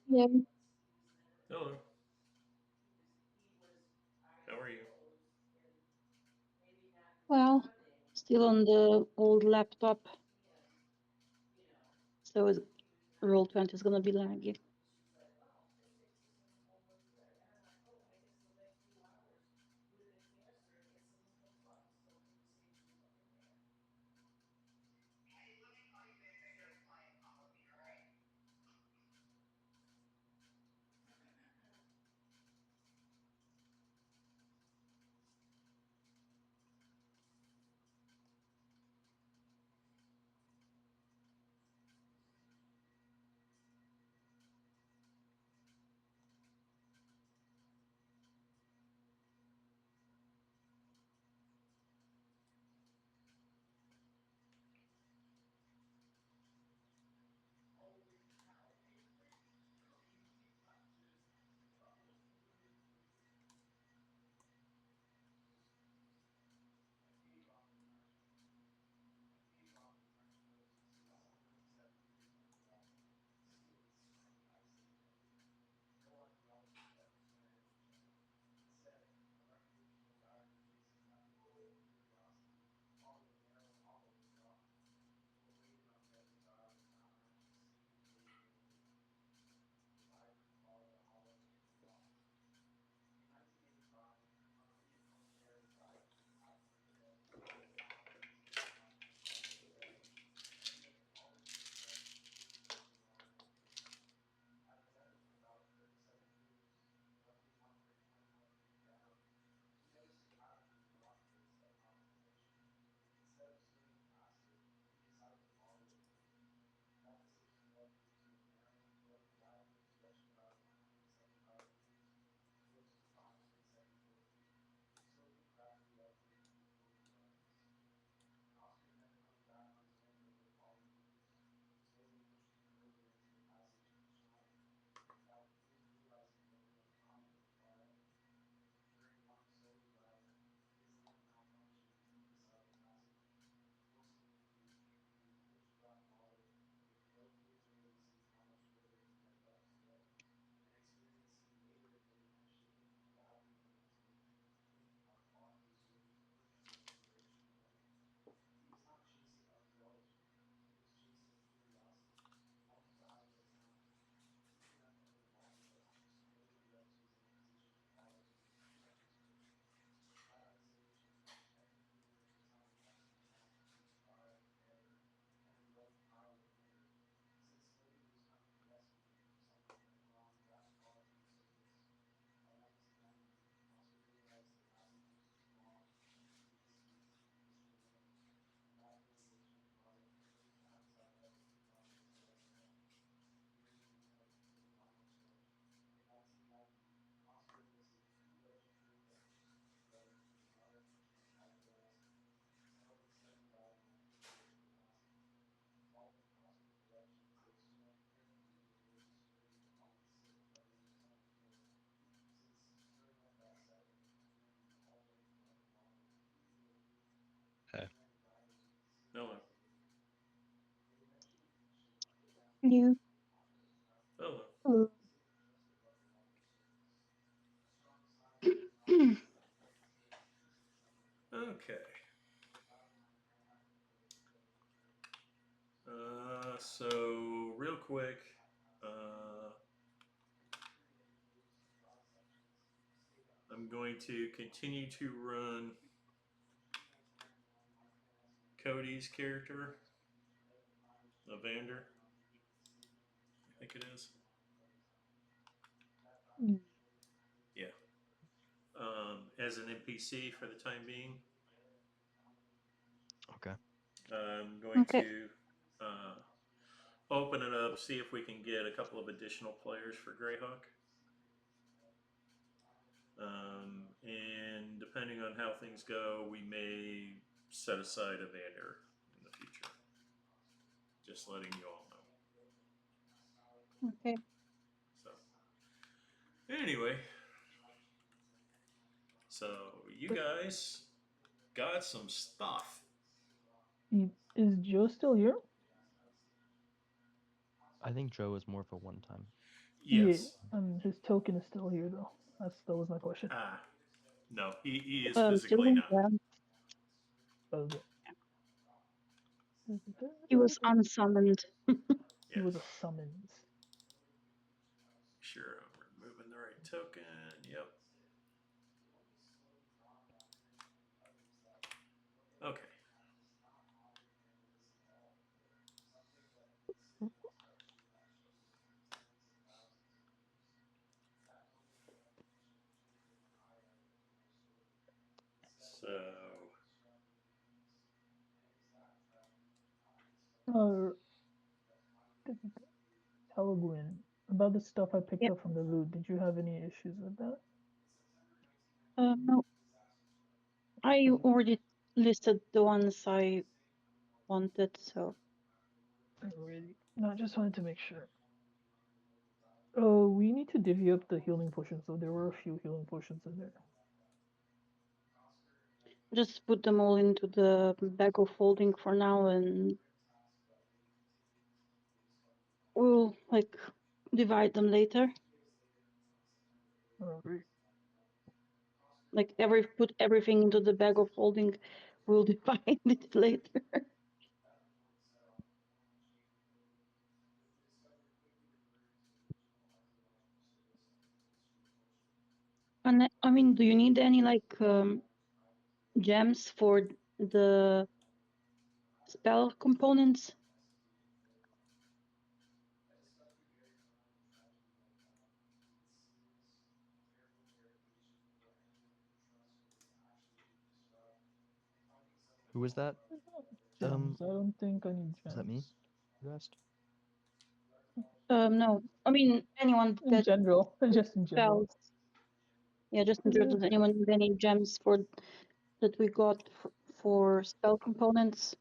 Yeah. Hello. How are you? Well, still on the old laptop, so Roll20 is gonna be laggy. Okay. Hello. You. Hello. Oh. Okay. So real quick, uh, I'm going to continue to run Cody's character, Evander, I think it is. Mm. Yeah. As an NPC for the time being. Okay. I'm going Okay. to open it up, see if we can get a couple of additional players for Greyhawk. And depending on how things go, we may set aside Evander in the future. Just letting you all know. Okay. So, anyway, so you guys got some stuff. Is Joe still here? I think Joe is more of a one time. Yes. Yeah, his token is still here though. That was my question. No, he is Still physically not. there. Okay. He was unsummoned. He Yeah. was a summons. Sure, I'm removing the right token. Yep. Okay. So, Uh, Tylgwynn, about the stuff I picked Yeah. up from the loot, did you have any issues with that? No, I already listed the ones I wanted, so Already. No, I just wanted to make sure. Oh, we need to divvy up the healing potions, so there were a few healing potions in there. just put them all into the bag of holding for now, and we'll divide them later. Alright. Put everything into the bag of holding. We'll divide it later. And I mean, do you need any gems for the spell components? Who was that? Gems. I don't think I need Was gems. that me? You asked? No. I mean, anyone In that general, just in general. spells. Yeah, just in terms of anyone need any gems for that we got for spell components.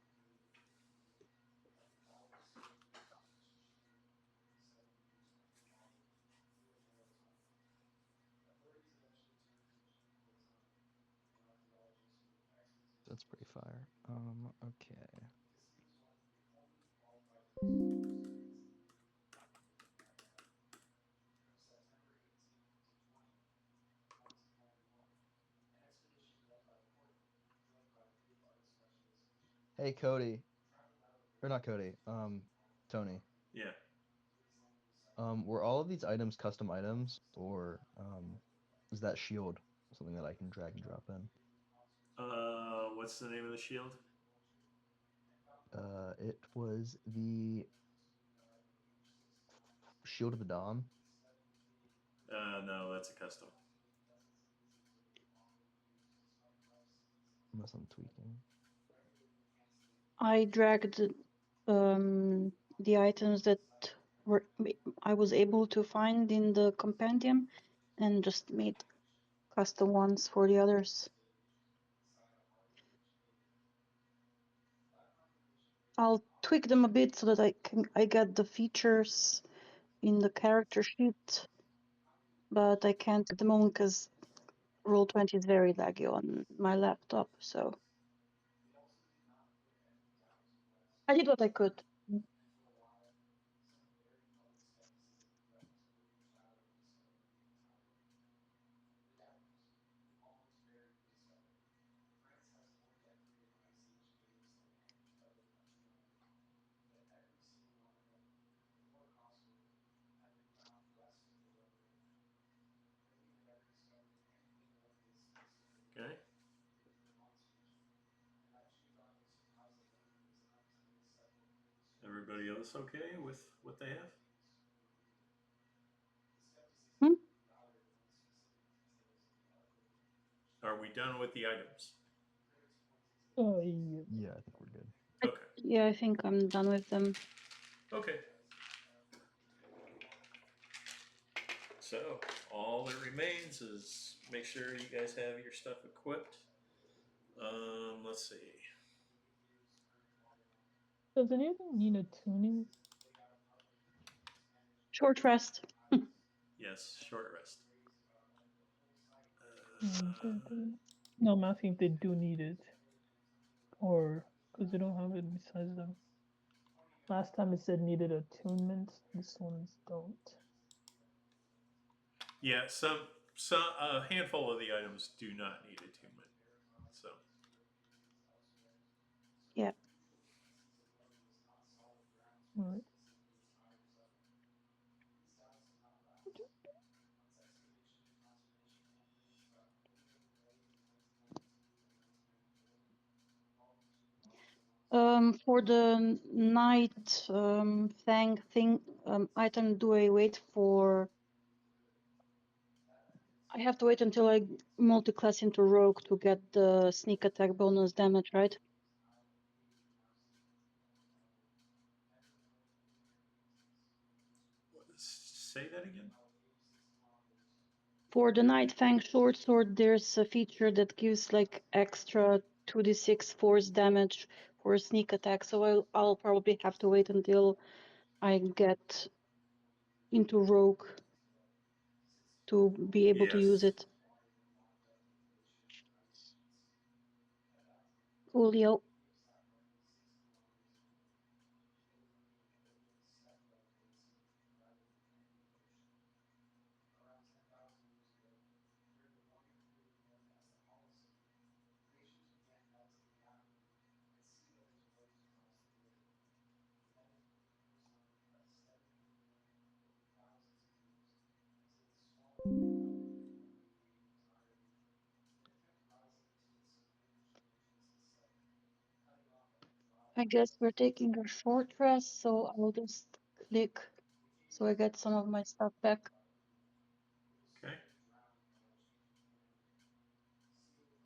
That's pretty fire. Okay. Hey, Cody. Or not Cody. Tony. yeah. Were all of these items custom items, or is that shield something that I can drag and drop in? What's the name of the shield? It was the Shield of the Dawn. No, that's a custom. Unless I'm tweaking. I dragged the items that were I was able to find in the compendium and just made custom ones for the others. I'll tweak them a bit so that I get the features in the character sheet, but I can't at the moment because Roll20 is very laggy on my laptop, so I did what I could. others okay with what they have? Hmm? Are we done with the items? Yeah. Yeah, I think we're good. Okay. Yeah, I think I'm done with them. Okay. So all that remains is make sure you guys have your stuff equipped. Let's see. Does anything need a tuning? Short rest. Yes, short rest. No, I'm asking if they do need it. Or, because they don't have it besides them. Last time it said needed attunement. This ones don't. Yeah, some a handful of the items do not need attunement. So Yeah. Alright. For the night thing item, do I wait for? I have to wait until I multi-class into rogue to get the sneak attack bonus damage, right? say that again. For the Night Fang short sword, there's a feature that gives like extra 2d6 force damage for a sneak attack, so I'll probably have to wait until I get into rogue to be able to use Yes. it. Coolio. I guess we're taking a short rest, so I'll just click so I get some of my stuff back. Okay.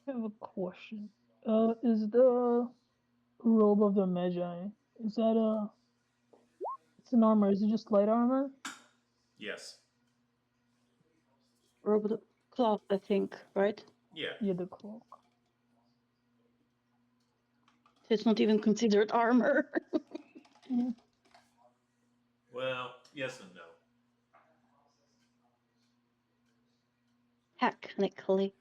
I have a question. Is the robe of the Magi, is that it's an armor, is it just light armor? Yes. Robe the cloth, I think, right? Yeah. Yeah, the cloak. It's not even considered armor. Well, yes and no. Technically.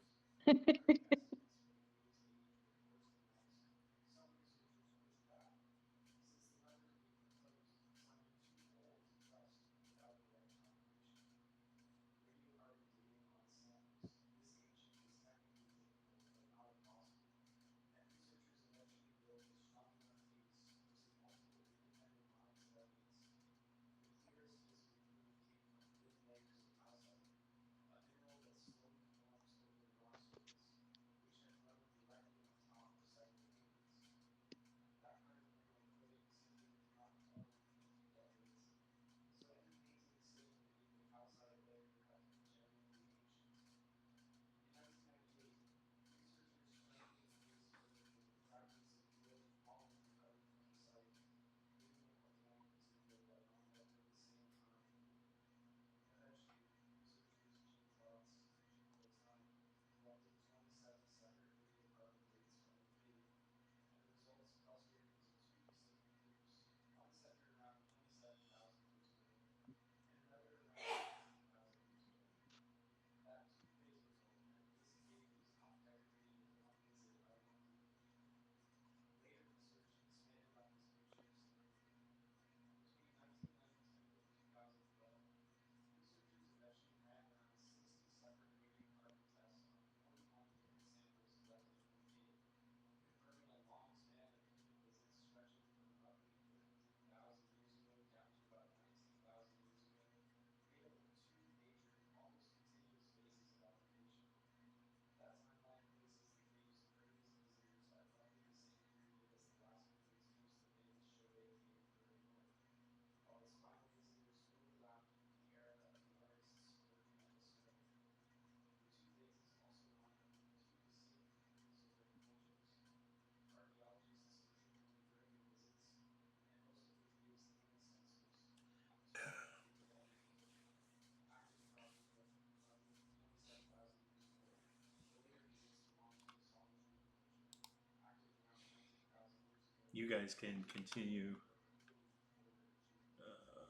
you guys can continue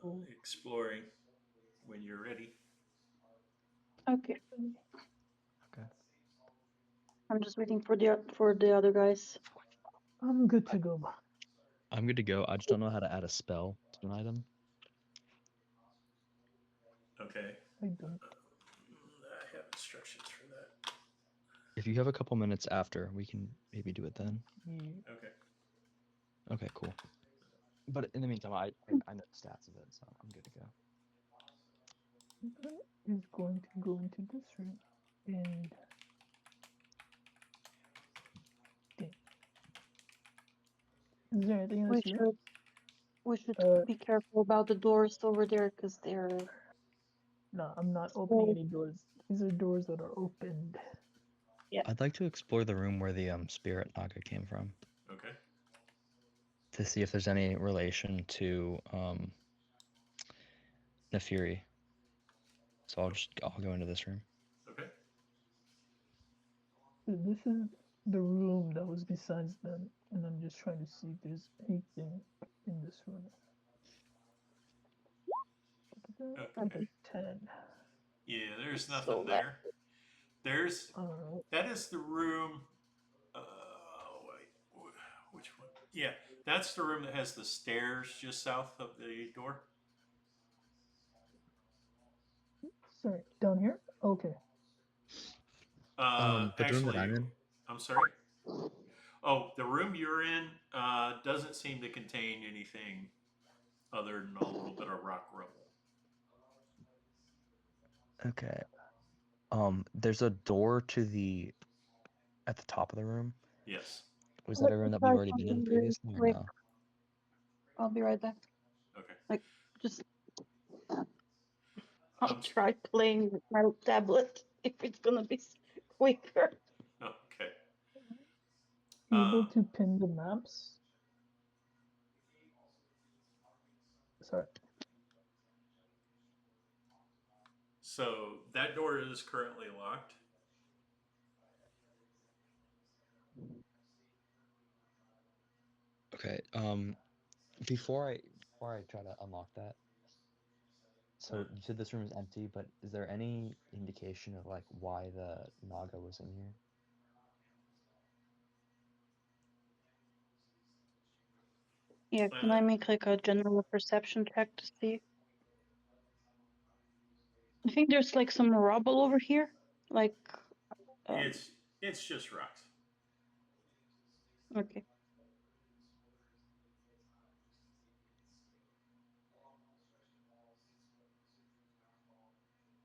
Oh. exploring when you're ready. Okay. Okay. I'm just waiting for the other guys. I'm good to go. I'm good to go. I just don't know how to add a spell to an item. Okay. I don't. I have instructions for that. If you have a couple minutes after, we can maybe do it then. Yeah. Okay. Okay, cool. But in the meantime, I know the stats of it, so I'm good to go. Is going to go into this room and dang. Is there anything in We this room? should Uh, be careful about the doors over there because they're. No, I'm not opening any doors. These are doors that are opened. I'd like to explore the room where the spirit naga came from Okay. to see if there's any relation to Nefiri. So I'll go into this room. Okay. This is the room that was besides them, and I'm just trying to see if there's anything in this room. Like Okay. a 10. Yeah, there's So nothing there. There's Alright. that is the room. Wait, which one? Yeah, that's the room that has the stairs just south of the door. Sorry, down here? Okay. The room that Actually, I'm in. I'm sorry. Oh, the room you're in doesn't seem to contain anything other than a little bit of rock rubble. Okay. There's a door at the top of the room. Yes. Was Let that a room me that try we've already been in something really previously or quick. no? I'll be right back. Okay. Just I'll Um, try playing with my tablet if it's gonna be quicker. okay. Able to pin the maps? Sorry. So that door is currently locked. Okay. Before I try to unlock that, so you said this room is empty, but is there any indication of like why the naga was in here? Yeah, can I make like a general perception check to see? I think there's like some rubble over here. Like, It's just rocks. okay.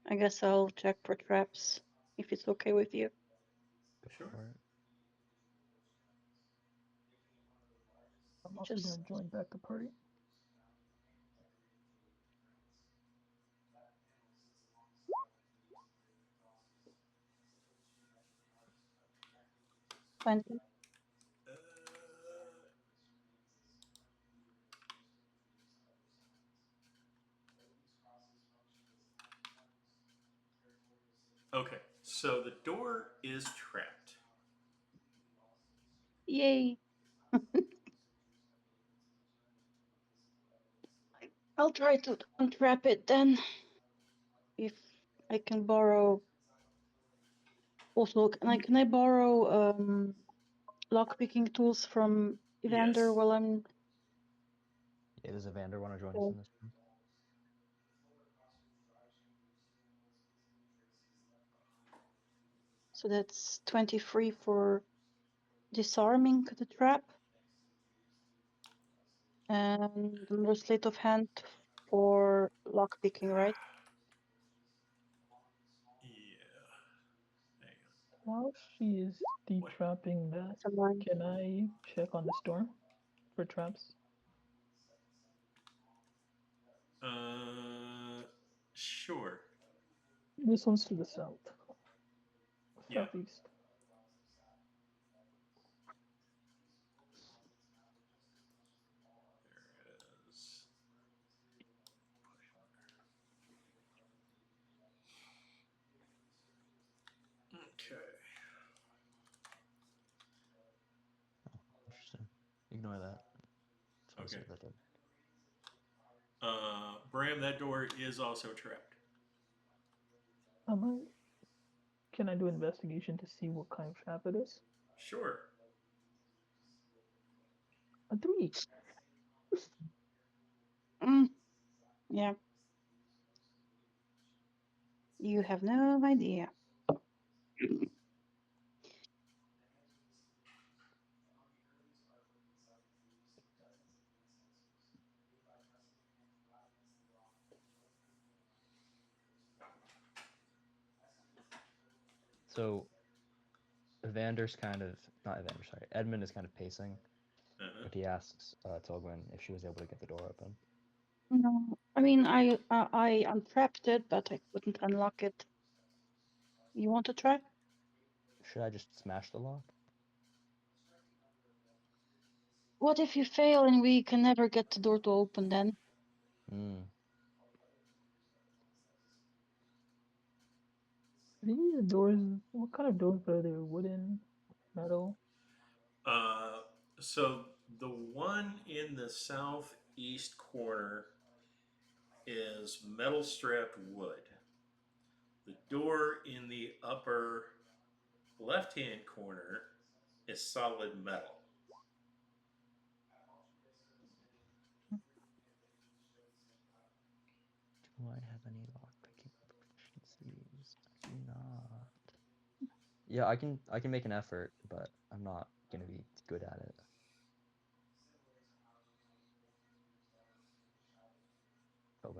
I guess I'll check for traps if it's okay with you. Go Sure. for it. I'm also Just going to join back the party. find Okay, so the door is trapped. Yay! I'll try to untrap it then. If I can borrow. Also, can I borrow lockpicking tools from Evander Yes. while I'm. Yeah, does Evander want to join us Oh, in this room? so that's 23 for disarming the trap. And another sleight of hand for lockpicking, right? Yeah. Hang While she is What? detrapping that, That's a 9. can I check on the storm for traps? Sure. This one's to the south. Yeah. Southeast. There it is. Okay. Interesting. Ignore that. closer Okay. to the door. Bram, that door is also trapped. Can I do investigation to see what kind of trap it is? Sure. A 3. Yeah. You have no idea. So Evander's kind of not Evander, sorry. Edmund is kind of pacing, Uh-huh. but he asks Tylgwynn if she was able to get the door open. No, I mean I untrapped it, but I couldn't unlock it. You want to try? Should I just smash the lock? What if you fail and we can never get the door to open then? Hmm. These doors, what kind of doors are they? Wooden, metal? So the one in the southeast corner is metal strapped wood. The door in the upper left hand corner is solid metal. Do I have any lockpicking proficiencies? I do not. Yeah, I can make an effort, but I'm not gonna be good at it.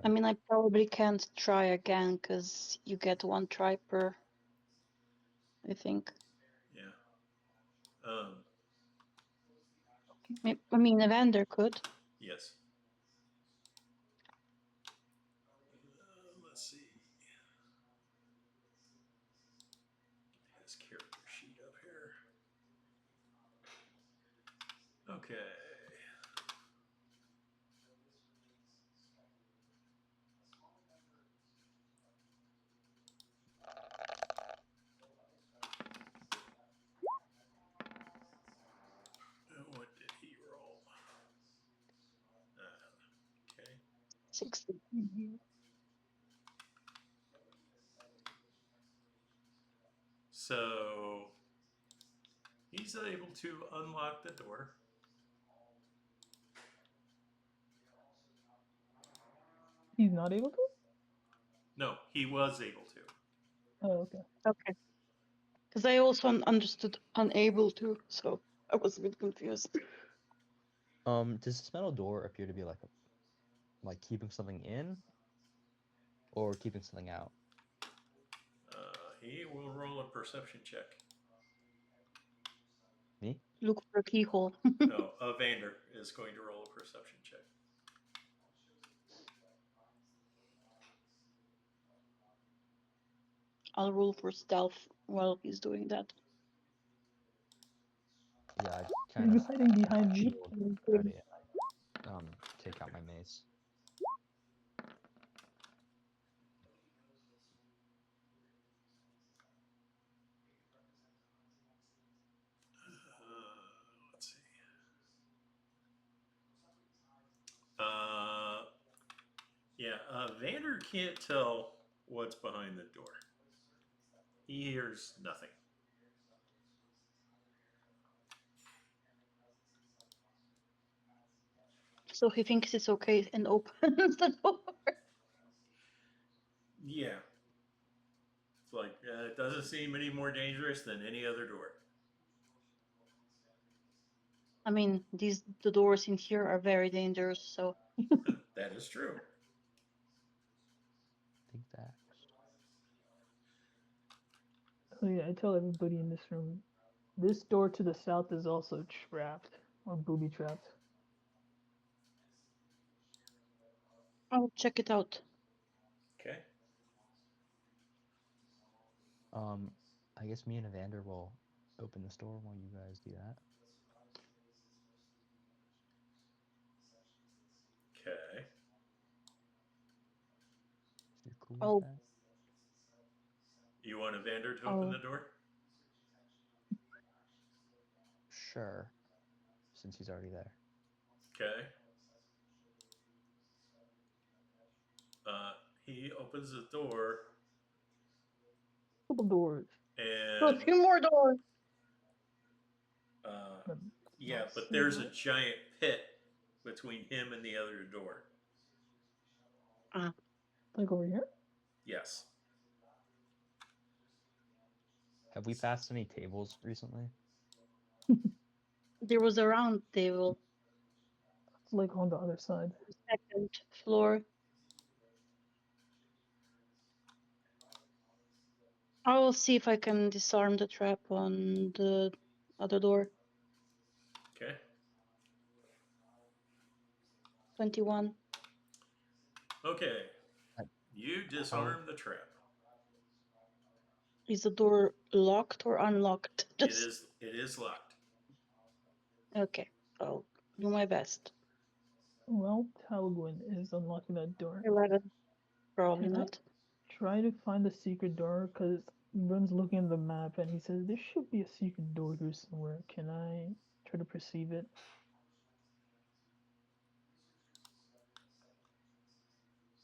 I mean, I probably can't try again because you get 1 try per, I think. Yeah. I mean, Evander could. Yes. Let's see. His character sheet up here. Okay. What did he roll? Okay. 60. So he's able to unlock the door. He's not able to? No, he was able to. Oh, okay. Okay. Because I also understood unable to, so I was a bit confused. Does this metal door appear to be like keeping something in, or keeping something out? He will roll a perception check. Me? Look for a keyhole. No, Vander is going to roll a perception check. I'll roll for stealth while he's doing that. Yeah, I Are kind you of hiding behind me? try to take out my mace. Let's see. Vander can't tell what's behind the door. He hears nothing. So he thinks it's okay and opens the door. Yeah. It's like, it doesn't seem any more dangerous than any other door. I mean, the doors in here are very dangerous, so. That is true. Big facts. Oh yeah, I tell everybody in this room, this door to the south is also trapped or booby trapped. I'll check it out. Okay. I guess me and Evander will open this door while you guys do that. Okay. If you're cool Oh. with that. You want Vander to open the door? Sure. Since he's already there. Okay. He opens the door Couple doors. Oh, a and few more doors. yeah, Not but see there's a that. giant pit between him and the other door. Like over here? Yes. Have we passed any tables recently? There was a round table, It's like on the other side. second floor. I will see if I can disarm the trap on the other door. Okay. 21. Okay. Uh, You disarm the trap. Is the door locked or unlocked? It is locked. Okay. I'll do my best. Well, Tylgwynn is unlocking that door. 11. Probably Can I not. try to find the secret door? Because Brim's looking at the map and he says there should be a secret door here somewhere. Can I try to perceive it?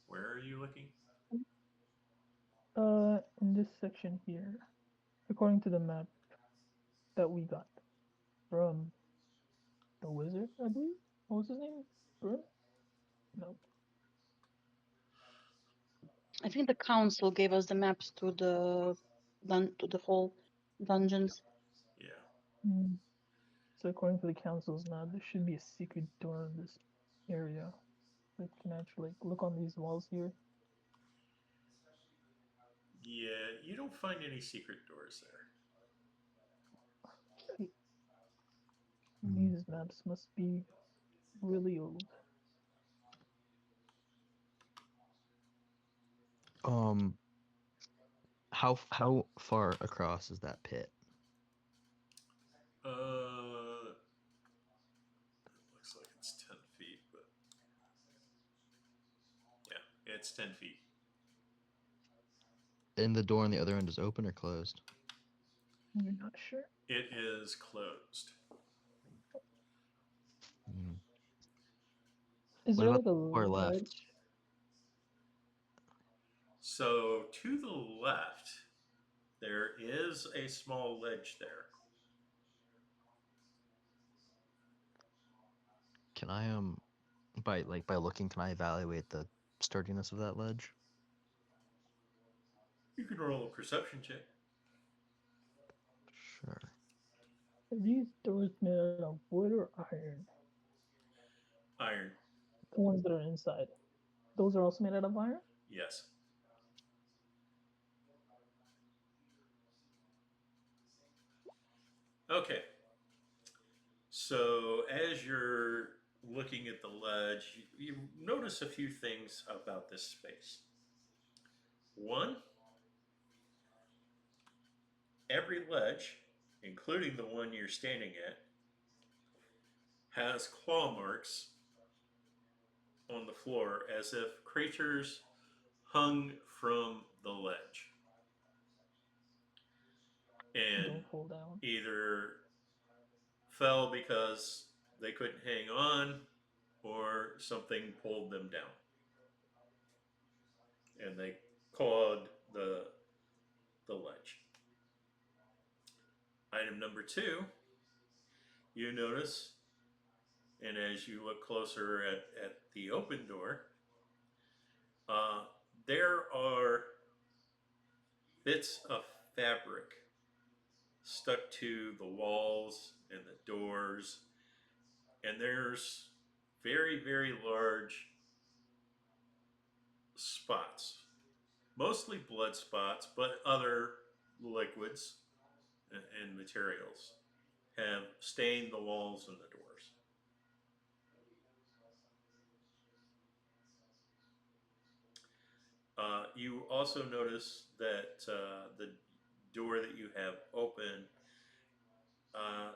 Where are you looking? In this section here, according to the map that we got from the wizard, I believe. What was his name? Brim? No. I think the council gave us the maps to the whole dungeons. Yeah. So according to the council's map, there should be a secret door in this area. We can actually look on these walls here. Yeah, you don't find any secret doors there. These maps must be really old. How far across is that pit? It looks like it's 10 feet, but yeah, it's 10 feet. And the door on the other end is open or closed? You're not sure? It is closed. Is What there about like a the far left? ledge? So to the left, there is a small ledge there. Can I by looking, can I evaluate the sturdiness of that ledge? You can roll a perception check. Sure. Are these doors made out of wood or iron? Iron. The ones that are inside. Those are also made out of iron? Yes. Okay. So as you're looking at the ledge, you notice a few things about this space. One, every ledge, including the one you're standing at, has claw marks on the floor as if creatures hung from the ledge and Don't fall down. either fell because they couldn't hang on or something pulled them down and they clawed the ledge. Item number 2, you notice, and as you look closer at the open door, there are bits of fabric stuck to the walls and the doors, and there's very, very large spots, mostly blood spots, but other liquids and materials have stained the walls and the doors. You also notice that the door that you have open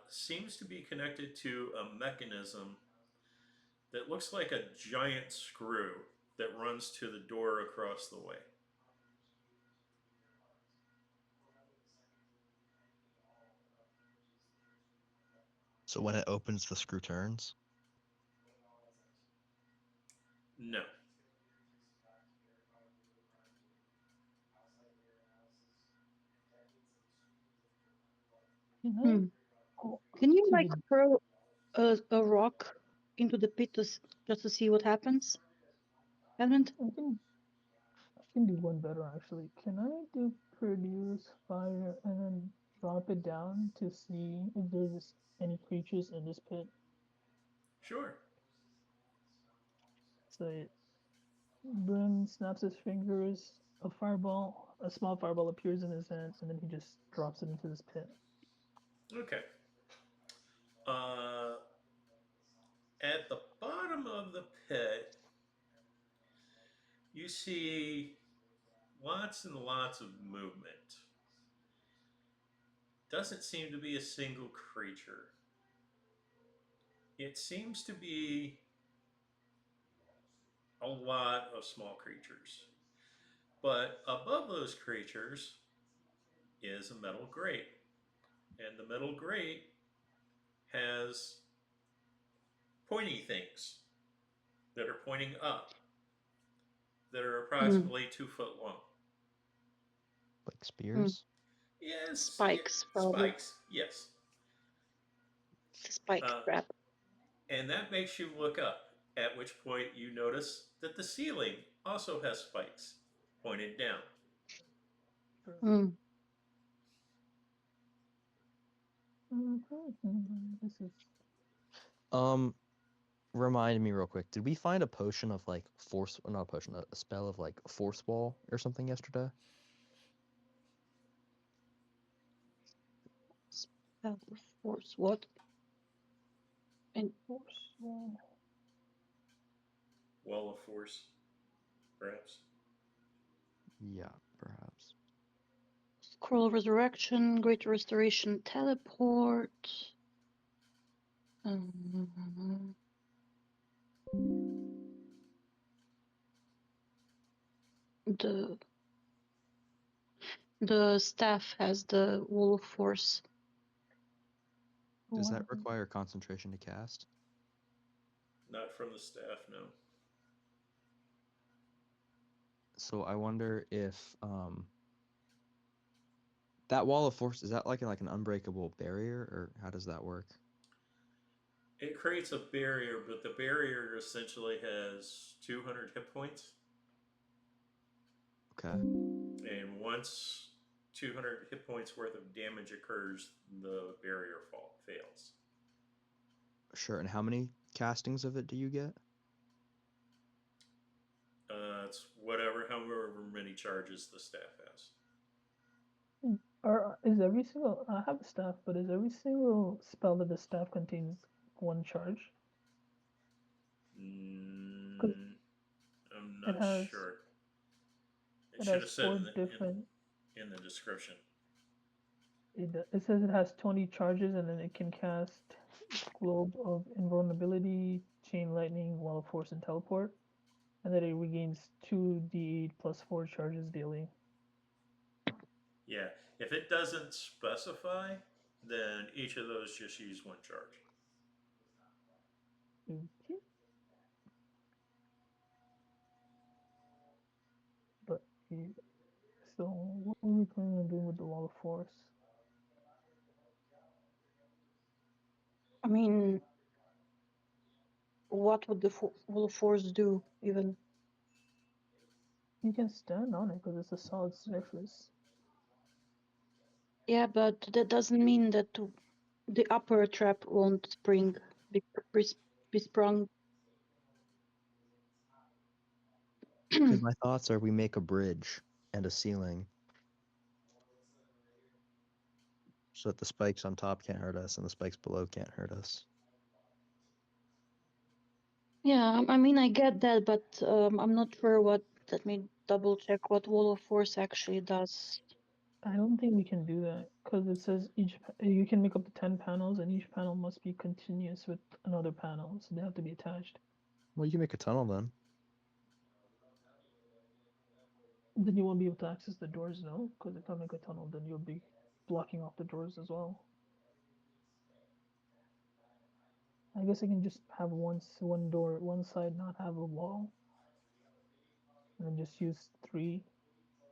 seems to be connected to a mechanism that looks like a giant screw that runs to the door across the way. So when it opens, the screw turns? No. Can I Hmm. go Can you to like the? throw a rock into the pit just to see what happens, Edmund? I can do one better actually. Can I do produce fire and then drop it down to see if there's any creatures in this pit? Sure. So Bryn snaps his fingers, a small fireball appears in his hand, and then he just drops it into this pit. Okay. Uh, at the bottom of the pit, you see lots and lots of movement. Doesn't seem to be a single creature. It seems to be a lot of small creatures. But above those creatures is a metal grate. And the metal grate has pointy things that are pointing up that are approximately 2 foot long. Like spears? Yes, Spikes, probably. spikes, yes. The spike Uh, trap. and that makes you look up, at which point you notice that the ceiling also has spikes pointed down. Hmm. This is Remind me real quick. Did we find a potion of like force, or not a potion, a spell of like force wall or something yesterday? Spell of force. What? And force wall. Wall of force, perhaps. Yeah, perhaps. scroll of resurrection, great restoration, teleport. Um, the the staff has the wall of force. Does that One. require concentration to cast? Not from the staff, no. So I wonder if that wall of force, is that like an unbreakable barrier, or how does that work? It creates a barrier, but the barrier essentially has 200 hit points. Okay. And once 200 hit points worth of damage occurs, the barrier fails. Sure. And how many castings of it do you get? It's however many charges the staff has. Or is every single I have a staff, but is every single spell that the staff contains one charge? Because I'm it not has sure. It it should has have said four different. in the description. It says it has 20 charges, and then it can cast Globe of Invulnerability, Chain Lightning, Wall of Force, and Teleport, and that it regains 2d8 plus 4 charges daily. Yeah, if it doesn't specify, then each of those just use one charge. Okay. But so what are we planning on doing with the Wall of Force? I mean, what would the wall of force do? Even You can stand on it because it's a solid surface. yeah, but that doesn't mean that the upper trap won't be, be sprung. Because my thoughts are we make a bridge and a ceiling so that the spikes on top can't hurt us and the spikes below can't hurt us. Yeah, I mean, I get that, but I'm not sure what. Let me double check what wall of force actually does. I don't think we can do that because it says you can make up to 10 panels, and each panel must be continuous with another panel, so they have to be attached. Well, you can make a tunnel then. Then you won't be able to access the doors, no? Because if I make a tunnel, then you'll be blocking off the doors as well. I guess I can just have one door, one side not have a wall, and then just use 3.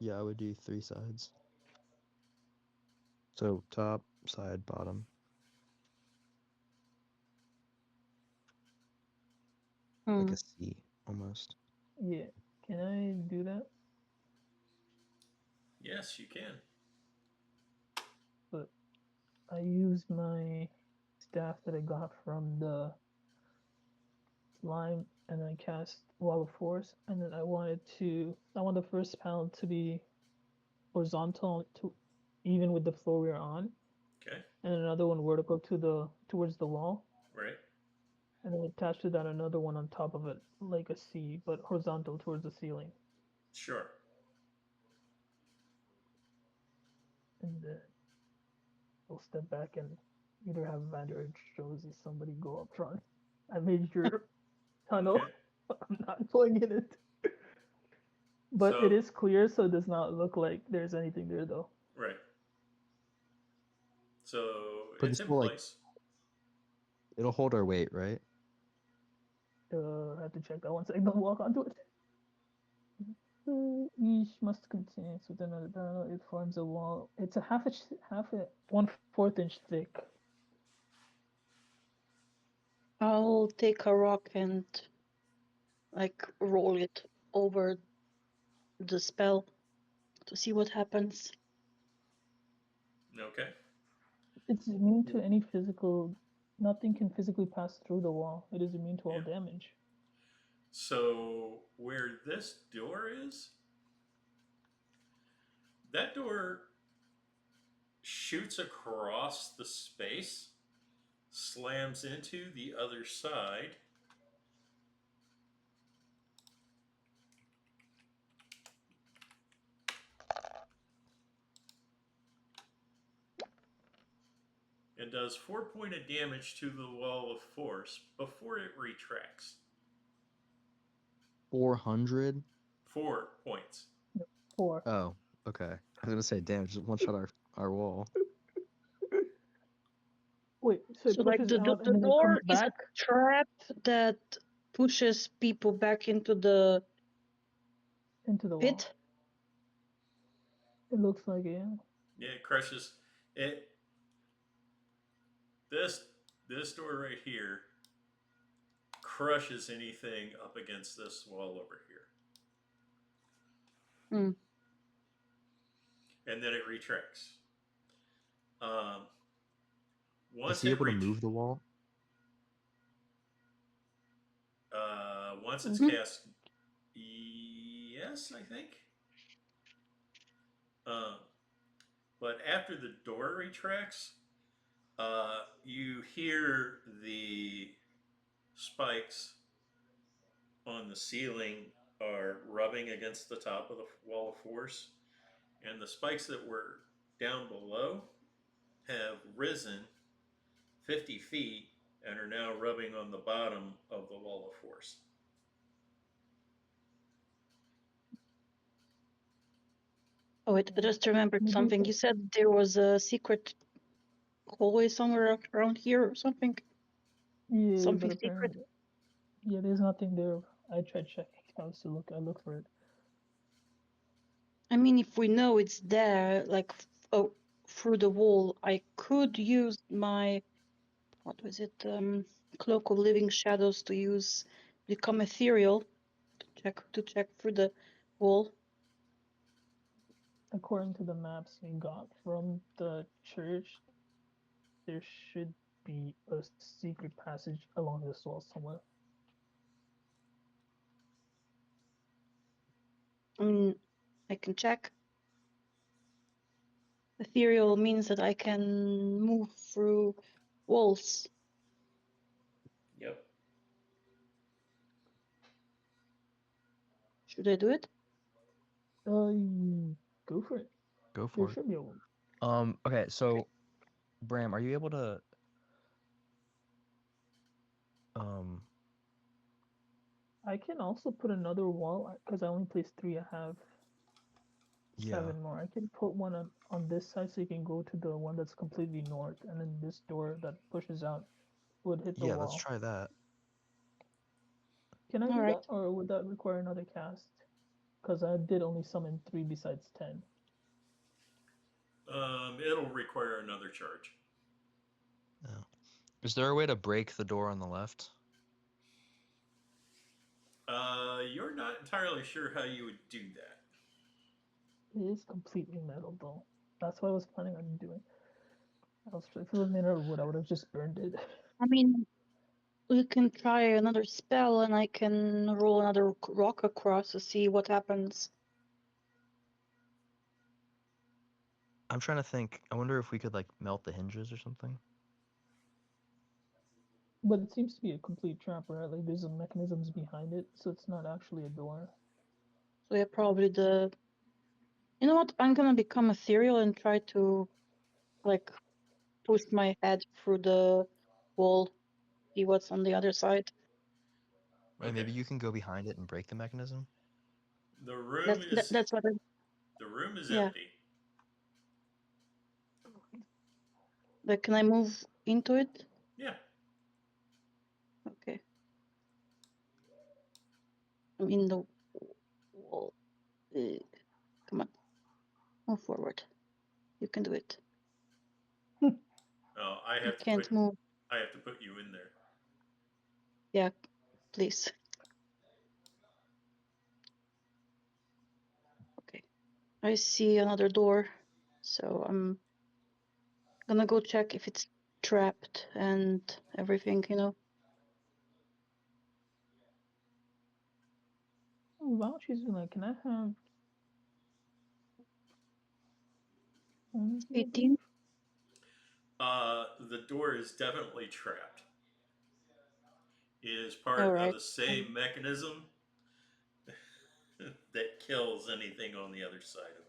Yeah, I would do 3 sides. So top, side bottom. Like Hmm. a C almost. Yeah. Can I do that? Yes, you can. But I use my staff that I got from the slime, and I cast Wall of Force, and then I want the first panel to be horizontal to even with the floor we're on, Okay. and another one vertical towards the wall, Right. and then attached to that another one on top of it, like a C, but horizontal towards the ceiling. Sure. And then we'll step back and either have Vander or Josie somebody go up front. I made your tunnel. Okay. I'm not going in it. But So it is clear, so it does not look like there's anything there, though. right. So But it's this in will like place. it'll hold our weight, right? I have to check that one second. Don't walk onto it. Each must contain within another panel. It forms a wall. It's a half a 1/4 inch thick. I'll take a rock and like roll it over the spell to see what happens. Okay. It's immune to any physical. Nothing can physically pass through the wall. It is immune to all Yeah. damage. So where this door is, that door shoots across the space, slams into the other side, and does 4 points of damage to the wall of force before it retracts. 400. 4 points. 4. Oh, okay. I was gonna say, damn, just one shot our wall. Wait, so it So like pushes out the and then it door comes is a back trap that pushes people back into the into the wall. pit. It looks like it. Yeah. Yeah, it crushes it. This door right here crushes anything up against this wall over here. Hmm. And then it retracts. Um, Is once he it able to move the wall? once it's Mhm. cast, yes, I think. But after the door retracts, you hear the spikes on the ceiling are rubbing against the top of the wall of force, and the spikes that were down below have risen 50 feet and are now rubbing on the bottom of the wall of force. Oh, wait, I just remembered Maybe something. You said there was a secret hallway somewhere around here or something. yeah, Something but secret. apparently yeah, there's nothing there. I tried checking. I look for it. I mean, if we know it's there, like through the wall, I could use my what was it? Cloak of Living Shadows to become ethereal to check through the wall. According to the maps we got from the church, there should be a secret passage along this wall somewhere. I mean, I can check. Ethereal means that I can move through walls. Yep. Should I do it? Go for it. Go There for it. should be a wall. Okay, so Bram, are you able to I can also put another wall because I only placed 3. I have yeah. 7 more. I can put one on this side so you can go to the one that's completely north, and then this door that pushes out would hit the Yeah, let's wall. try that. Can I All do right. that, or would that require another cast? Because I did only summon 3 besides 10. It'll require another charge. Oh. Is there a way to break the door on the left? You're not entirely sure how you would do that. It is completely metal, though. That's what I was planning on doing. If it was made out of wood, I would have just burned it. I mean, we can try another spell, and I can roll another rock across to see what happens. I'm trying to think. I wonder if we could like melt the hinges or something. But it seems to be a complete trap, right? Like there's some mechanisms behind it, so it's not actually a door. So yeah, probably the. You know what? I'm gonna become ethereal and try to, like, push my head through the wall, see what's on the other side. Right, Okay. maybe you can go behind it and break the mechanism. The room That's what I. the room is Yeah. empty. Like, can I move into it? Yeah. Okay. I'm in the wall. Come on, move forward. You can do it. Oh, I You have to can't move. put you in there. Yeah, please. Okay. I see another door, so I'm gonna go check if it's trapped and everything, you know. While she's doing that, can I have 18. The door is definitely trapped. It is All part of right. the same mechanism that kills anything on the other side of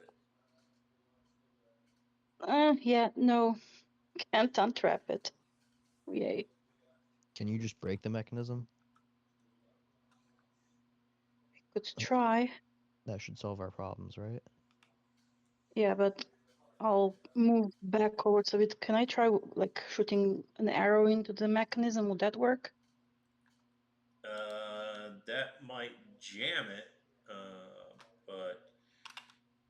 it. Yeah, no, can't untrap it. Yay. Can you just break the mechanism? Could try. That should solve our problems, right? Yeah, but I'll move backwards a bit. Can I try, like, shooting an arrow into the mechanism? Would that work? That might jam it, but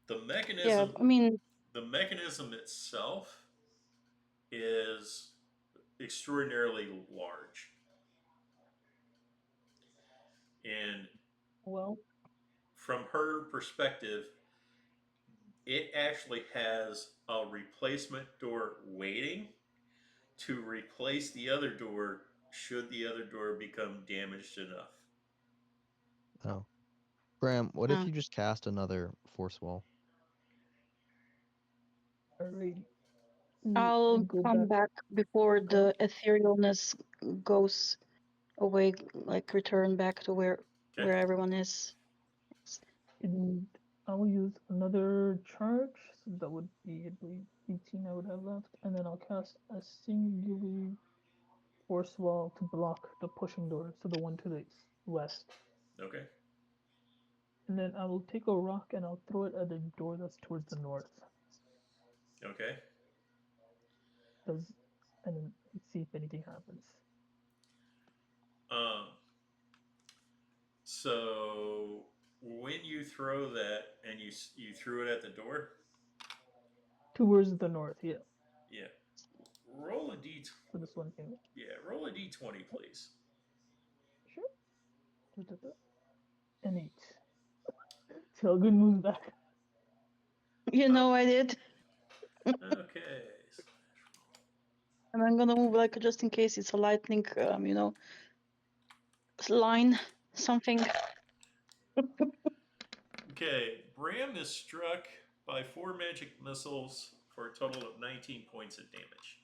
the Yeah, mechanism I mean, the mechanism itself is extraordinarily large, and well, from her perspective, it actually has a replacement door waiting to replace the other door should the other door become damaged enough. Oh. Bram, what if uh, you just cast another force wall? alrighty. I I'll go come back. back before Go ahead. the etherealness goes away, like return back to Okay. where everyone is. And I will use another charge, so that would be, I believe, 18 I would have left, and then I'll cast a singular force wall to block the pushing door, so the one to the west. Okay. And then I will take a rock and I'll throw it at the door that's towards the north. Okay. And then see if anything happens. So when you throw that and you threw it at the door, Towards the north, yeah. yeah. Roll a d. So this one can. Yeah, roll a d20, please. Sure. An 8. Tylgwynn moves back. You know, I did. Okay. And I'm gonna move, like, just in case it's a lightning, you know, line, something. Okay, Bram is struck by 4 magic missiles for a total of 19 points of damage.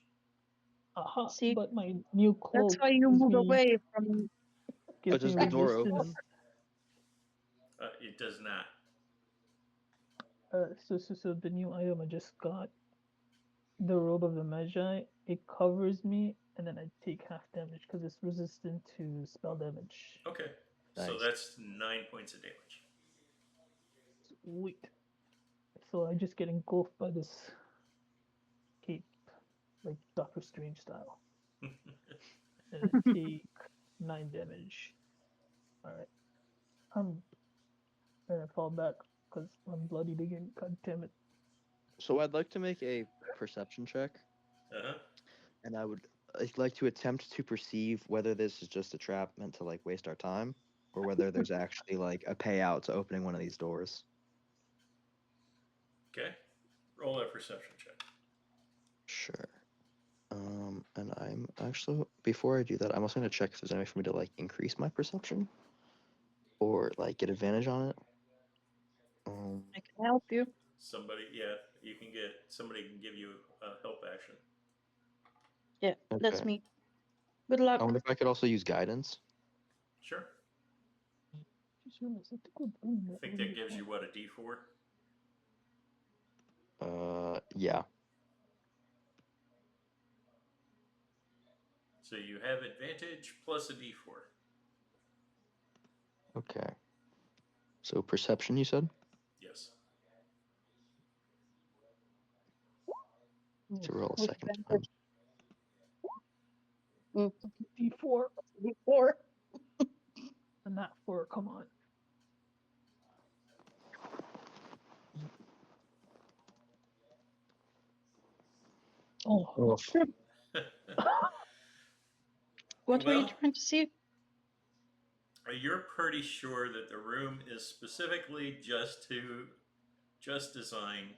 Aha! See, But my new cloak that's why you gives move me away from. gives me does the door resistance. open? It does not. So the new item I just got, the robe of the Magi, it covers me, and then I take half damage because it's resistant to spell damage. Okay, so Nice. that's 9 points of damage. Sweet. So I just get engulfed by this cape, like Doctor Strange style, and I take 9 damage. All right. And I fall back because I'm bloodied again. God damn it. So I'd like to make a perception check, Uh-huh. and I'd like to attempt to perceive whether this is just a trap meant to like waste our time, or whether there's actually like a payout to opening one of these doors. Okay. Roll that perception check. Sure. And I'm actually, before I do that, I'm also gonna check if there's any way for me to like increase my perception or like get advantage on it. I can help you. Somebody can give you a help action. Yeah, that's Okay. me. Good I luck. wonder if I could also use guidance. Sure. Just realized I think we're doing I that think really that gives you hard. what, a D4? Yeah. So you have advantage plus a D4. Okay. So perception, you said? Yes. To roll a With second time. advantage. Mm. D4 Before. and not 4. Come on. Oh, Oh, What were you Well, trying to see? you're pretty sure that the room is specifically just designed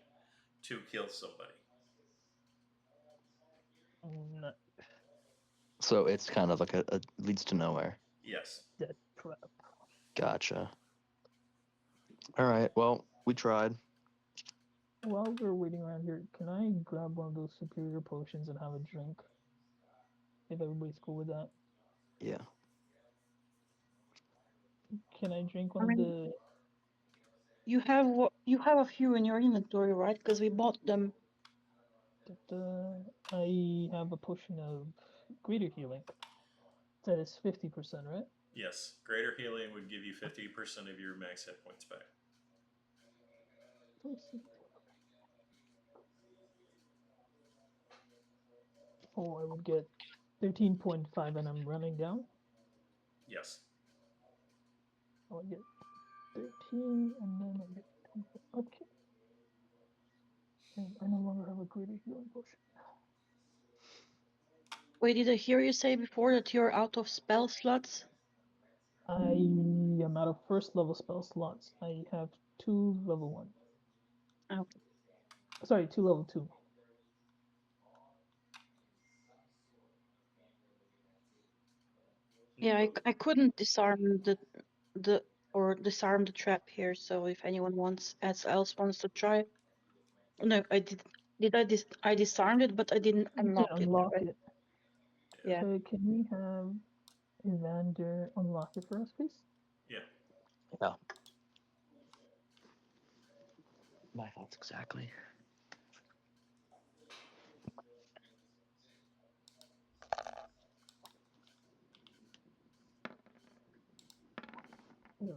to kill somebody. not so it's kind of like a leads to nowhere. Yes. dead trap. Gotcha. All right. Well, we tried. While we're waiting around here, can I grab one of those superior potions and have a drink? If everybody's cool with that. Yeah. Can I drink I one of mean, the... you have a few in your inventory, right? Because we bought them. I have a potion of greater healing. That is 50%, right? Yes. Greater healing would give you 50% of your max hit points back. Oh, I would get 13.5 and I'm running down. Yes. I would get 13 and then I get 10. Okay. And I no longer have a greater healing potion. Wait, did I hear you say before that you're out of spell slots? I am out of first level spell slots. I have 2 level 1. Oh. Sorry, 2 level 2. Yeah, I couldn't disarm disarm the trap here. So if anyone else wants to try, no, I did. Did I disarmed it, but I didn't You can unlock it. unlock Right? it. Yeah. Can we have Evander unlock it for us, please? Yeah. Yeah. My thoughts exactly. No.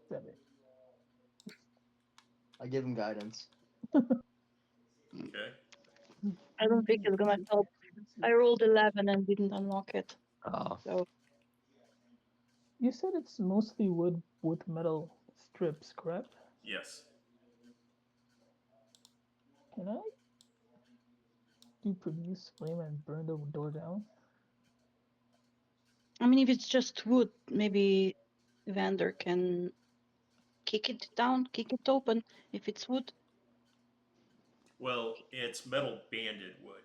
7. I give him guidance. Okay. I don't think it's gonna help. I rolled 11 and didn't unlock it. Oh. So You said it's mostly wood with metal strips, correct? Yes. Can I do produce flame and burn the door down? I mean, if it's just wood, maybe Vander can kick it down, kick it open. If it's wood, Well, it's metal banded wood.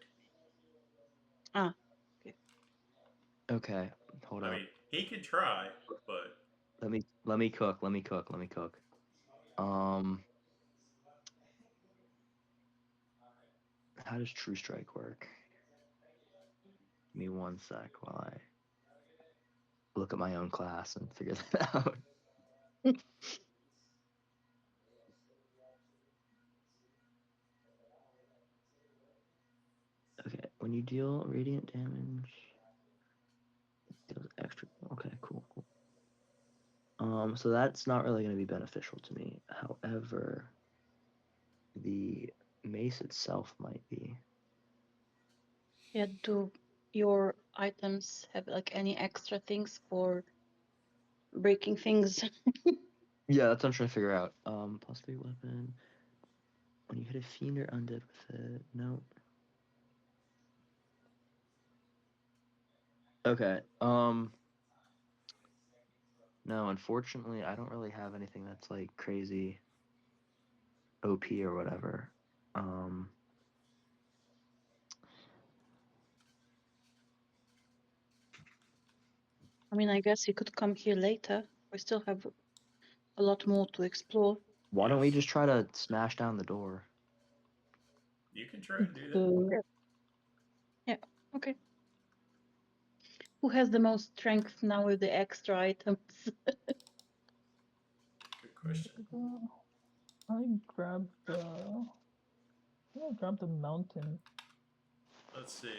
Okay. Hold I up. mean, he could try, but Let me cook. How does True Strike work? Give me one sec while I look at my own class and figure that out. Okay, when you deal radiant damage, it deals extra. Okay, cool. So that's not really going to be beneficial to me. However, the mace itself might be. yeah. Do your items have like any extra things for breaking things? Yeah, that's what I'm trying to figure out. +3 weapon. When you hit a fiend or undead with it, no. Okay. No, unfortunately, I don't really have anything that's like crazy OP or whatever. I mean, I guess you could come here later. We still have a lot more to explore. Why don't we Yes. just try to smash down the door? You can try and do that. Okay. Who has the most strength now with the extra items? Good question. I grabbed the. I grabbed the mountain. Let's see.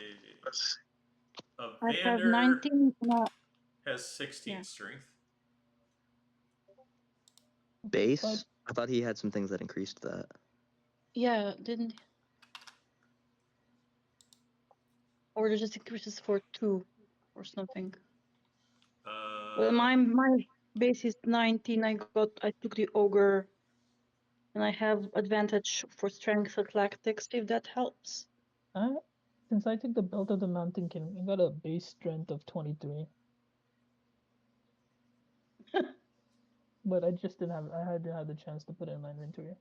I have Evander 19. has 16 Yeah. strength. Base? But I thought he had some things that increased that. Yeah, didn't. Or it just increases for 2 or something. Well, my base is 19. I took the ogre, and I have advantage for strength athletics if that helps. since I took the belt of the mountain king, I got a base strength of 23. But I just didn't have. I had to have the chance to put it in my inventory.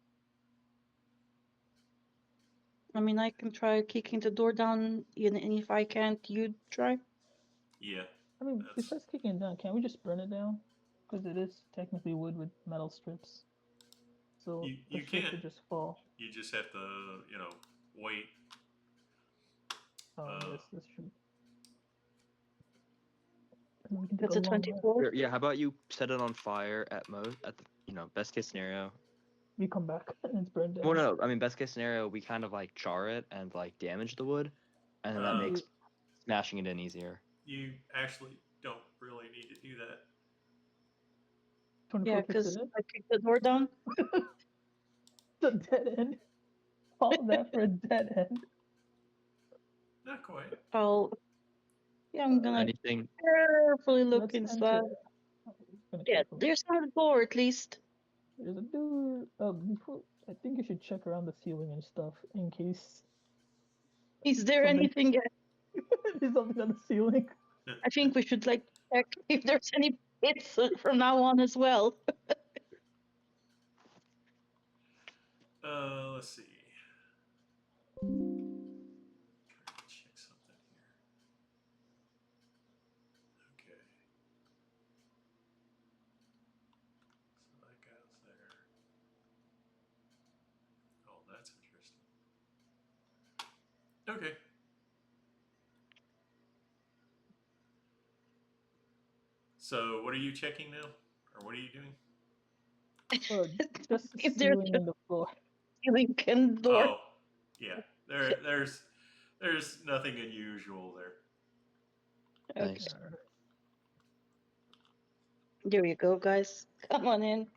I mean, I can try kicking the door down, and if I can't, you try. Yeah. I mean, That's- besides kicking it down, can't we just burn it down? Because it is technically wood with metal strips. So You the strips can. would just fall. You just have to, wait. Oh, Uh, yes, that's true. And we can take That's a long rest. 24. Yeah, how about you set it on fire at most? At the best case scenario. We come back and it's burned down. Well, no, I mean best case scenario, we kind of like char it and like damage the wood, and then that makes smashing it in easier. You actually don't really need to do that. 24 Yeah, fixes because it. I kicked the door down. The dead end. All that for a dead end. Not quite. I'm gonna Anything? carefully look Let's inside. enter. Gonna Yeah, carefully. there's no door at least. There's a door. Before I think you should check around the ceiling and stuff in case Is there something- anything? there's something on the ceiling. I think we should check if there's any pits from now on as well. Let's see. Trying to check something here. Okay. So that goes there. Oh, that's interesting. Okay. So, what are you checking now? Or what are you doing? Just the If there's ceiling and the floor. ceiling and door. Oh, yeah. There's nothing unusual there. Okay. Nice. There you go, guys. Come on in.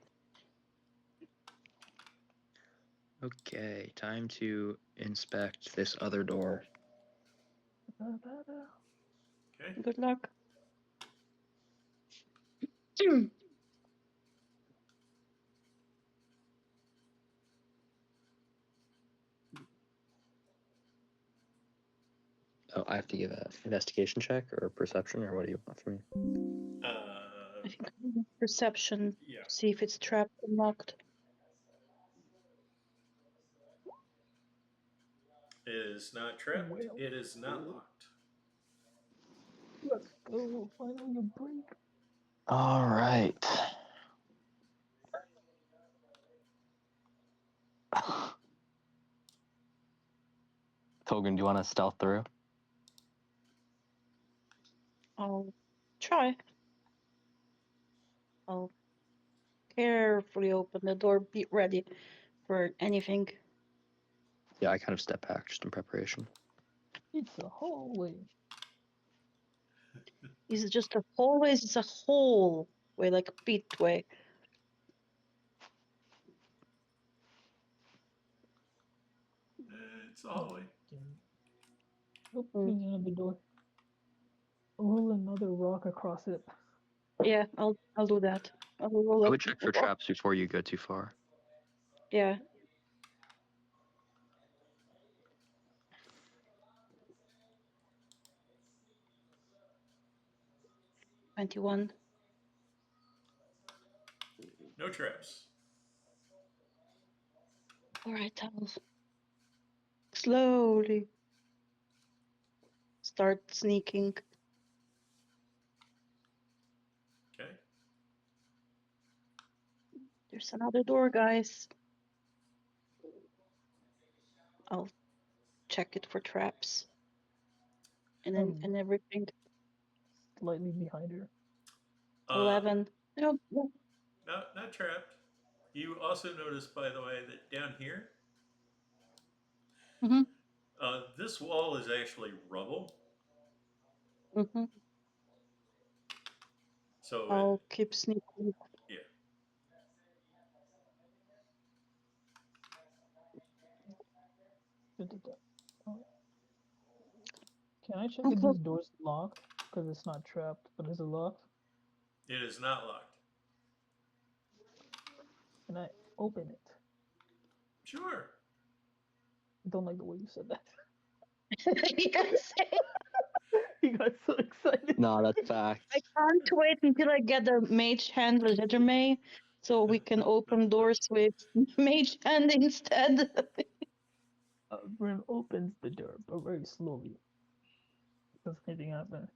Okay, time to inspect this other door. Okay. Good luck. Oh, I have to give an investigation check or perception, or what do you want from me? I think perception. Yeah. See if it's trapped or locked. It is not trapped. Well. It is not locked. Let's go. Finally a break. All right. Tylgwynn, do you want to stealth through? I'll try. I'll carefully open the door, be ready for anything. Yeah, I kind of step back just in preparation. It's a hallway. Is it just a hallway? It's a hole way, like a pit way. It's a hallway. Oh, there's another door. Roll another rock across it. Yeah, I'll do that. I'll roll I up. would check for traps before you go too far. Yeah. 21. No traps. All right, I'll slowly start sneaking. Okay. There's another door, guys. I'll check it for traps and then and everything. Slightly behind her. 11. No, no. No, not trapped. You also notice, by the way, that down here, Mhm. this wall is actually rubble. Mhm. So I'll keep sneaking. yeah. Can I check I'm if close. this door's locked? Because it's not trapped, but is it locked? It is not locked. Can I open it? Sure. I don't like the way you said that. Yes. He got so excited. Nah, that's fact. I can't wait until I get the mage hand legitimacy so we can open doors with mage hand instead. Brim opens the door, but very slowly. Does anything happen?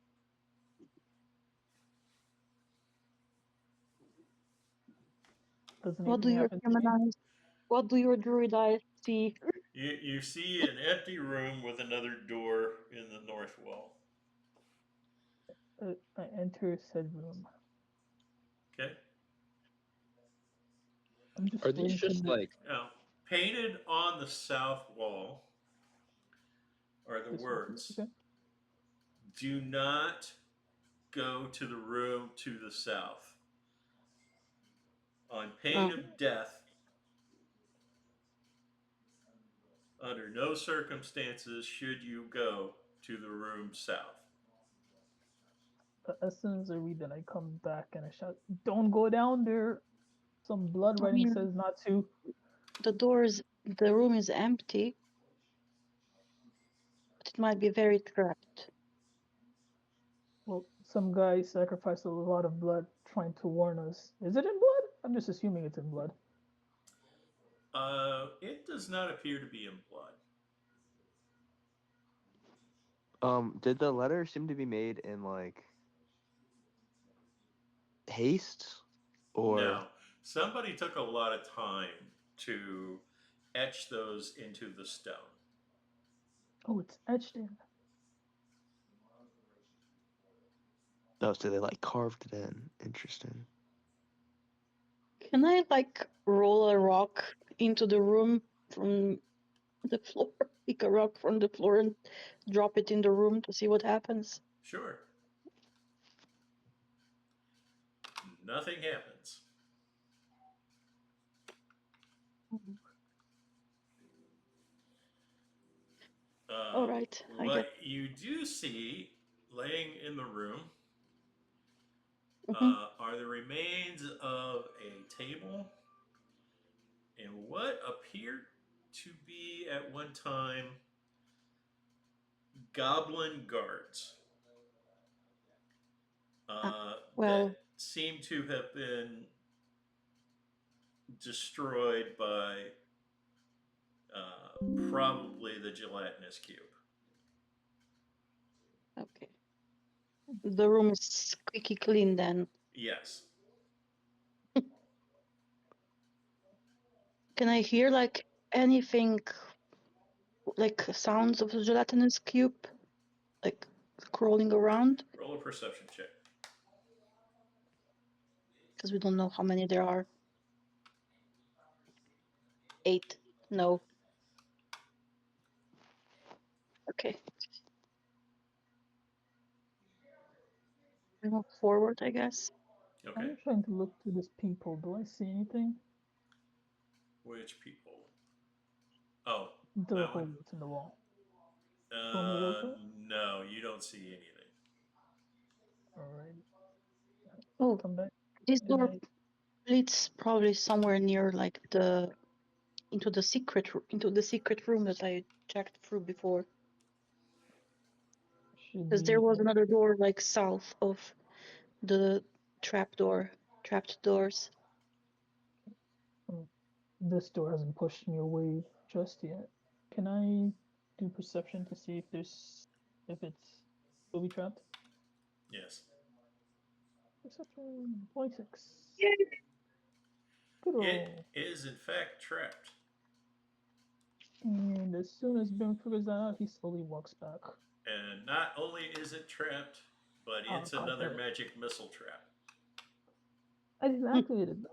Does What do anything your happen to human me? eyes? What do your druid eyes see? You see an empty room with another door in the north wall. I enter said room. Okay. I'm just Are these waiting for just the. like Now, painted on the south wall are the this one. words, Okay. "Do not go to the room to the south. On pain Oh. of death, under no circumstances should you go to the room south." As soon as I read that, I come back and I shout, "Don't go down there!" Some blood I writing mean, says not to. the room is empty, but it might be very trapped. Well, some guy sacrificed a lot of blood trying to warn us. Is it in blood? I'm just assuming it's in blood. It does not appear to be in blood. did the letter seem to be made in like haste? Or No, somebody took a lot of time to etch those into the stone. Oh, it's etched in. no, so they like carved it in. Interesting. Can I like roll a rock into the room from the floor? Pick a rock from the floor and drop it in the room to see what happens. Sure. Nothing happens. All right, I What get. you do see laying in the room Mhm. are the remains of a table and what appeared to be at one time goblin guards Well, that seem to have been destroyed by probably the gelatinous cube. okay. The room is squeaky clean then. Yes. Can I hear like anything, like sounds of the gelatinous cube, like crawling around? Roll a perception check. Because we don't know how many there are. 8. No. Okay. We move forward, I guess. Okay. I'm trying to look through this peephole. Do I see anything? Which people? Oh, The that hole one. that's in the wall. Show me real quick. No, you don't see anything. Alright. Oh, Come back. this And door leads probably somewhere near like into the secret room that I checked through before. should Because there be was another door like south of the trapped doors. This door hasn't pushed in your way just yet. Can I do perception to see if it's booby trapped? Yes. Perception 26. Yay. Good It roll. is, in fact, trapped. And as soon as Bim figures that out, he slowly walks back. And not only is it trapped, but Oh, it's God, another damn it. magic missile trap. I didn't activate it though.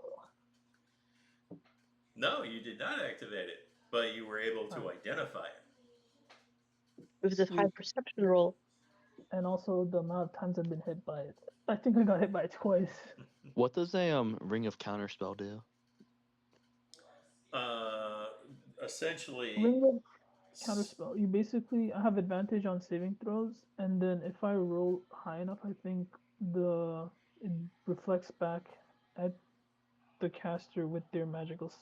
No, you did not activate it, but you were able to identify it. With the high Sweet. perception roll. And also the amount of times I've been hit by it. I think I got hit by it twice. What does a ring of counterspell do? Essentially, Ring of counterspell. You basically have advantage on saving throws, and then if I roll high enough, I think it reflects back at the caster with their magical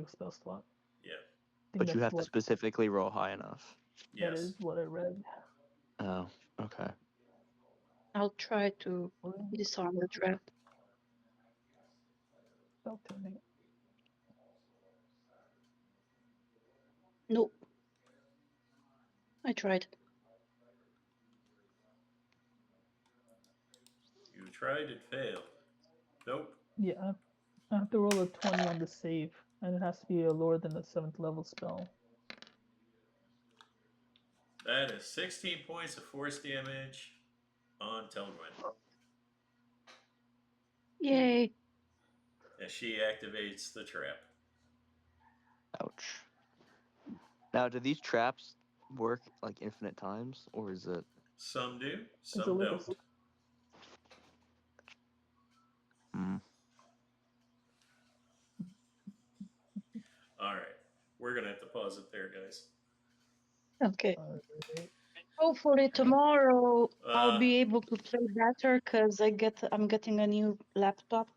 spell slot. yeah. I think But you that's have to specifically roll high enough. that Yes. is what I read. Oh, okay. I'll try to disarm the trap. Spell turning. Nope. I tried. You tried and failed. Nope. Yeah, I have to roll a 20 on the save, and it has to be a lower than the 7th level spell. That is 16 points of force damage on Tylgwynn. Yay. As she activates the trap. Ouch. Now, do these traps work like infinite times, or is it? Some do, It's a some little don't. All right. We're going to have to pause it there, guys. Okay. Alright. Hopefully tomorrow I'll Uh, be able to play better because I'm getting a new laptop.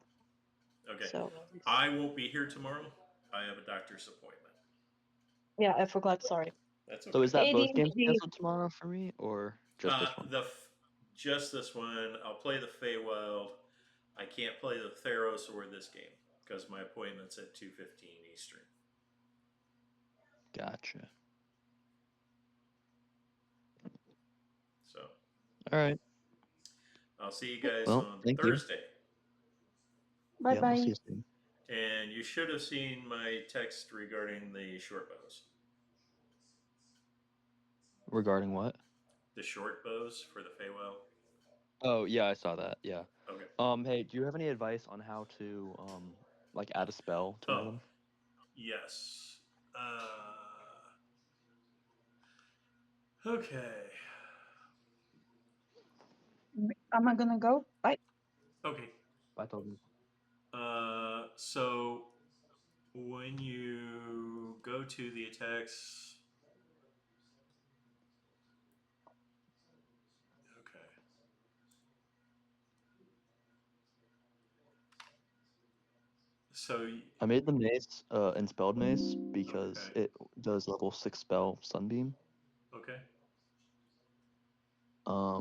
Okay. So I won't be here tomorrow. I have a doctor's appointment. yeah, I forgot. Sorry. That's okay. So is that both games ADHD. canceled tomorrow for me, or just this one? Just this one. I'll play the Feywild. I can't play the Theros or this game because my appointment's at 2:15 Eastern. Gotcha. So. All right. I'll see you guys Well, on thank you. Thursday. Bye Yeah, bye. we'll see you soon. And you should have seen my text regarding the short bows. Regarding what? The short bows for the Feywild. Oh yeah, I saw that. Yeah. Okay. Hey, do you have any advice on how to like add a spell to one of them? Yes. Okay. Am I gonna go? Bye. Okay. I told you. So when you go to the attacks, okay. So I made the mace and spelled mace because okay. it does level 6 spell sunbeam. Okay. I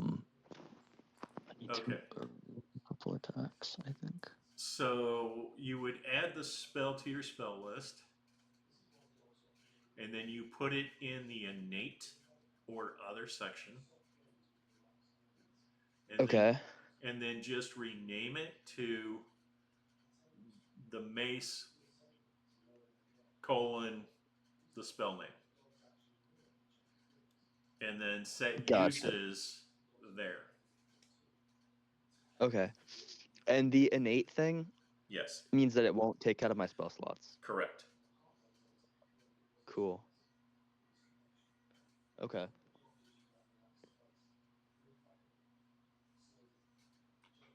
need Okay. to a couple attacks, I think. So you would add the spell to your spell list, and then you put it in the innate or other section. And Okay. And then just rename it to the mace : the spell name. And then set Gotcha. uses there. Okay. And the innate thing Yes. means that it won't take out of my spell slots. Correct. Cool. Okay.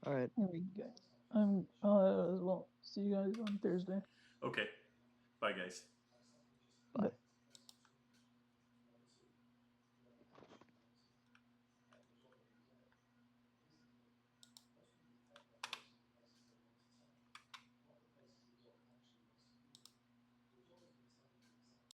All right. There we go. Well, see you guys on Thursday. Okay. Bye, guys. Bye. Bye.